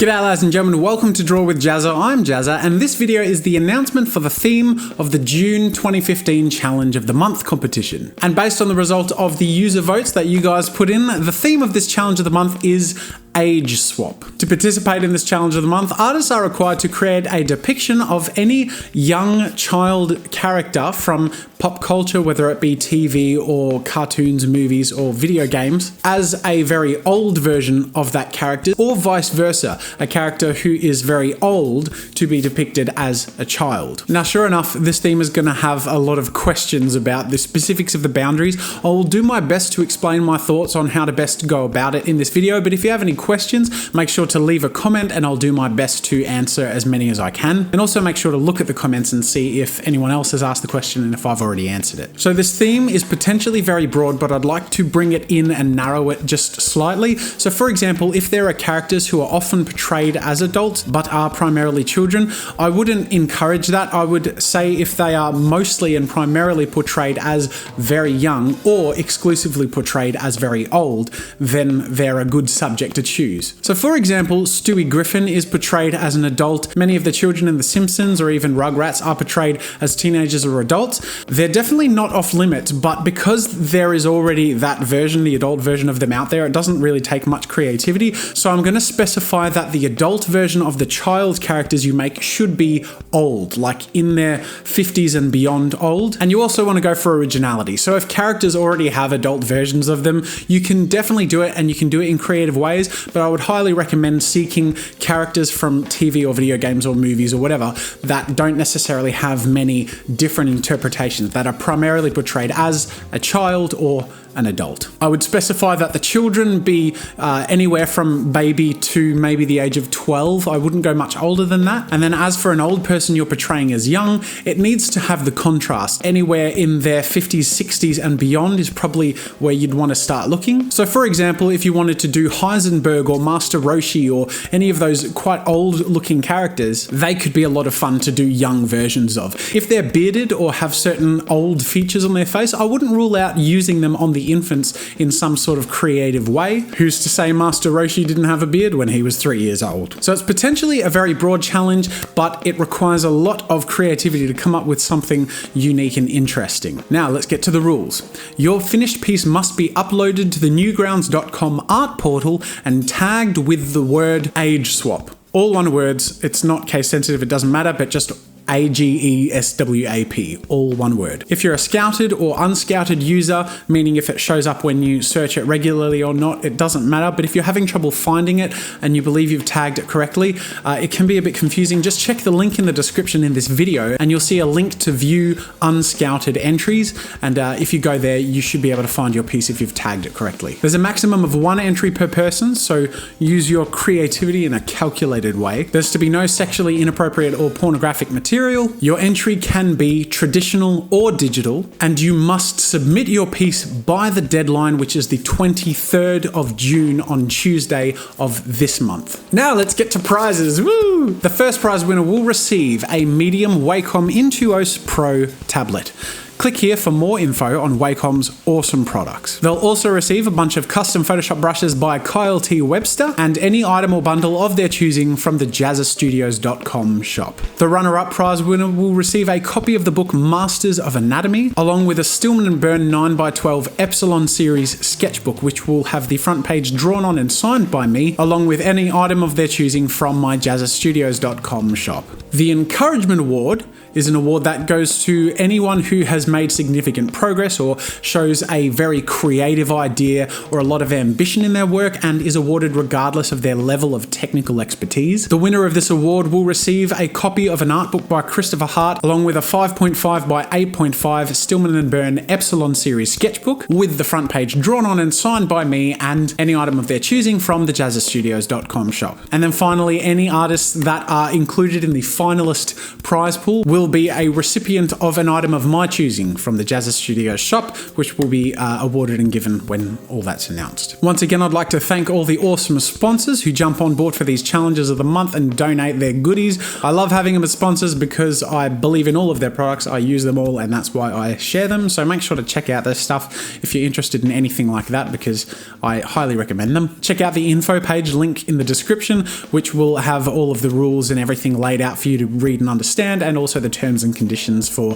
G'day ladies and gentlemen, welcome to Draw with Jazza. I'm Jazza, and this video is the announcement for the theme of the June 2015 Challenge of the Month competition. And based on the result of the user votes that you guys put in, the theme of this Challenge of the Month is AGESWAP. To participate in this Challenge of the Month, artists are required to create a depiction of any young child character from pop culture, whether it be TV or cartoons, movies, or video games, as a very old version of that character, or vice versa, a character who is very old to be depicted as a child. Now, sure enough, this theme is going to have a lot of questions about the specifics of the boundaries. I will do my best to explain my thoughts on how to best go about it in this video, but if you have any questions, make sure to leave a comment and I'll do my best to answer as many as I can. And also make sure to look at the comments and see if anyone else has asked the question and if I've already answered it. So this theme is potentially very broad, but I'd like to bring it in and narrow it just slightly. So for example, if there are characters who are often portrayed as adults but are primarily children, I wouldn't encourage that. I would say if they are mostly and primarily portrayed as very young or exclusively portrayed as very old, then they're a good subject to choose. So for example, Stewie Griffin is portrayed as an adult. Many of the children in The Simpsons or even Rugrats are portrayed as teenagers or adults. They're definitely not off limits, but because there is already that version, the adult version of them out there, it doesn't really take much creativity. So I'm going to specify that the adult version of the child characters you make should be old, like in their 50s and beyond old. And you also want to go for originality. So if characters already have adult versions of them, you can definitely do it, and you can do it in creative ways, but I would highly recommend seeking characters from TV or video games or movies or whatever that don't necessarily have many different interpretations, that are primarily portrayed as a child or an adult. I would specify that the children be anywhere from baby to maybe the age of 12. I wouldn't go much older than that. And then as for an old person you're portraying as young, it needs to have the contrast. Anywhere in their 50s, 60s and beyond is probably where you'd want to start looking. So for example, if you wanted to do Heisenberg or Master Roshi or any of those quite old looking characters, they could be a lot of fun to do young versions of. If they're bearded or have certain old features on their face, I wouldn't rule out using them on the infants in some sort of creative way. Who's to say Master Roshi didn't have a beard when he was 3 years old? So it's potentially a very broad challenge, but it requires a lot of creativity to come up with something unique and interesting. Now let's get to the rules. Your finished piece must be uploaded to the newgrounds.com art portal and tagged with the word AGESWAP. All one words. It's not case sensitive, it doesn't matter, but just AGESWAP, all one word. If you're a scouted or unscouted user, meaning if it shows up when you search it regularly or not, it doesn't matter. But if you're having trouble finding it and you believe you've tagged it correctly, it can be a bit confusing. Just check the link in the description in this video and you'll see a link to view unscouted entries. And if you go there, you should be able to find your piece if you've tagged it correctly. There's a maximum of 1 entry per person, so use your creativity in a calculated way. There's to be no sexually inappropriate or pornographic material. Your entry can be traditional or digital, and you must submit your piece by the deadline, which is the 23rd of June on Tuesday of this month. Now let's get to prizes. Woo! The first prize winner will receive a Medium Wacom Intuos Pro tablet. Click here for more info on Wacom's awesome products. They'll also receive a bunch of custom Photoshop brushes by Kyle T. Webster and any item or bundle of their choosing from the JazzaStudios.com shop. The runner-up prize winner will receive a copy of the book Masters of Anatomy, along with a Stillman Birn 9x12 Epsilon series sketchbook, which will have the front page drawn on and signed by me, along with any item of their choosing from my JazzaStudios.com shop. The Encouragement Award is an award that goes to anyone who has made significant progress or shows a very creative idea or a lot of ambition in their work, and is awarded regardless of their level of technical expertise. The winner of this award will receive a copy of an art book by Chris Hart, along with a 5.5 by 8.5 Stillman Birn Epsilon series sketchbook with the front page drawn on and signed by me, and any item of their choosing from the JazzaStudios.com shop. And then finally, any artists that are included in the finalist prize pool will be a recipient of an item of my choosing from the Jazza Studio shop, which will be awarded and given when all that's announced. Once again, I'd like to thank all the awesome sponsors who jump on board for these challenges of the month and donate their goodies. I love having them as sponsors because I believe in all of their products. I use them all, and that's why I share them. So make sure to check out their stuff if you're interested in anything like that, because I highly recommend them. Check out the info page link in the description, which will have all of the rules and everything laid out for you to read and understand, and also the terms and conditions for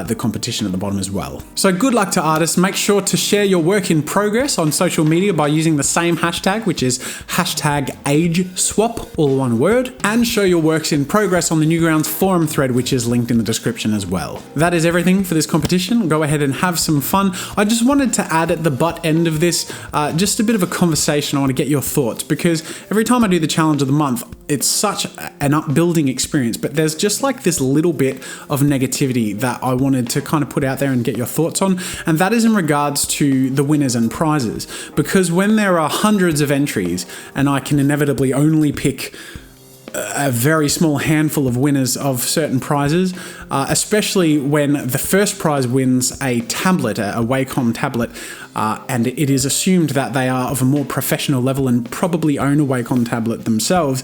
the competition at the bottom as well. So good luck to artists. Make sure to share your work in progress on social media by using the same hashtag, which is hashtag AGESWAP, all one word, and show your works in progress on the Newgrounds forum thread, which is linked in the description as well. That is everything for this competition. Go ahead and have some fun. I just wanted to add at the butt end of this, just a bit of a conversation. I want to get your thoughts, because every time I do the challenge of the month, it's such an upbuilding experience, but there's just like this little bit of negativity that I wanted to kind of put out there and get your thoughts on, and that is in regards to the winners and prizes. Because when there are hundreds of entries and I can inevitably only pick a very small handful of winners of certain prizes, especially when the first prize wins a tablet, a Wacom tablet, and it is assumed that they are of a more professional level and probably own a Wacom tablet themselves,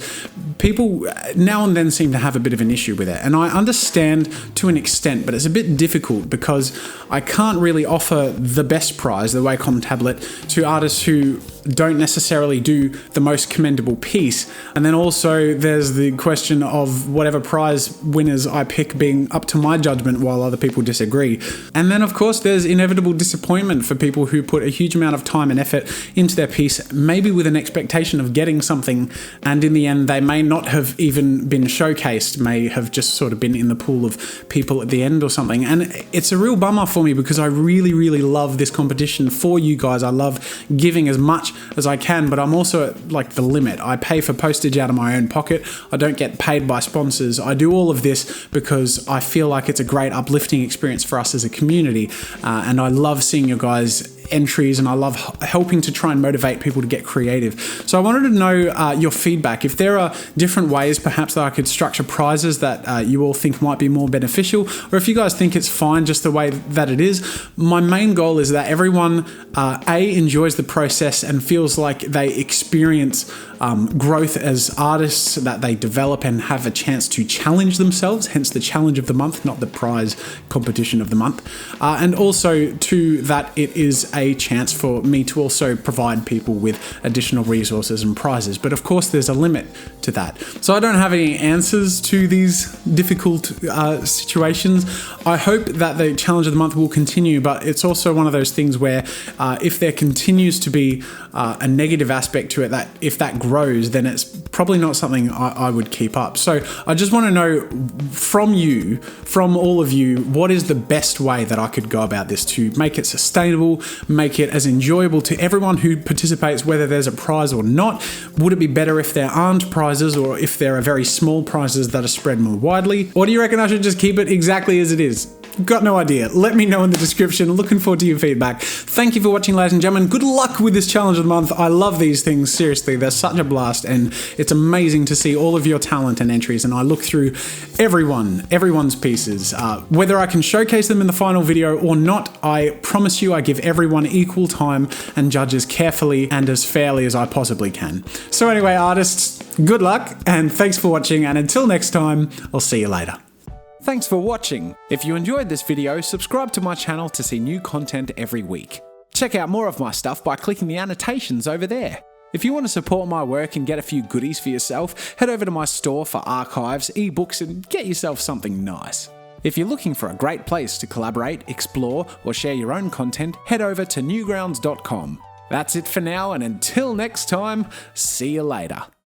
people now and then seem to have a bit of an issue with it. And I understand to an extent, but it's a bit difficult because I can't really offer the best prize, the Wacom tablet, to artists who don't necessarily do the most commendable piece. And then also there's the question of whatever prize winners I pick being up to my judgment while other people disagree. And then of course there's inevitable disappointment for people who put a huge amount of time and effort into their piece, maybe with an expectation of getting something, and in the end they may not have even been showcased, may have just sort of been in the pool of people at the end or something. And it's a real bummer for me because I really, really love this competition for you guys. I love giving as much as I can, but I'm also at like the limit. I pay for postage out of my own pocket. I don't get paid by sponsors. I do all of this because I feel like it's a great uplifting experience for us as a community, and I love seeing your guys' entries, and I love helping to try and motivate people to get creative. So I wanted to know your feedback. If there are different ways perhaps that I could structure prizes that you all think might be more beneficial, or if you guys think it's fine just the way that it is. My main goal is that everyone enjoys the process and feels like they experience growth as artists, that they develop and have a chance to challenge themselves, hence the challenge of the month, not the prize competition of the month. And also too, that it is a chance for me to also provide people with additional resources and prizes. But of course there's a limit to that. So I don't have any answers to these difficult situations. I hope that the challenge of the month will continue, but it's also one of those things where if there continues to be a negative aspect to it, that if that grows, then it's probably not something I would keep up. So I just want to know from you, from all of you, what is the best way that I could go about this to make it sustainable, make it as enjoyable to everyone who participates, whether there's a prize or not? Would it be better if there aren't prizes, or if there are very small prizes that are spread more widely? Or do you reckon I should just keep it exactly as it is? Got no idea. Let me know in the description. Looking forward to your feedback. Thank you for watching, ladies and gentlemen. Good luck with this challenge of the month. I love these things. Seriously, they're such a blast, and it's amazing to see all of your talent and entries. And I look through everyone's pieces. Whether I can showcase them in the final video or not, I promise you I give everyone equal time and judge as carefully and as fairly as I possibly can. So anyway, artists, good luck, and thanks for watching. And until next time, I'll see you later. Thanks for watching. If you enjoyed this video, subscribe to my channel to see new content every week. Check out more of my stuff by clicking the annotations over there. If you want to support my work and get a few goodies for yourself, head over to my store for archives, ebooks, and get yourself something nice. If you're looking for a great place to collaborate, explore, or share your own content, head over to newgrounds.com. That's it for now, and until next time, see you later.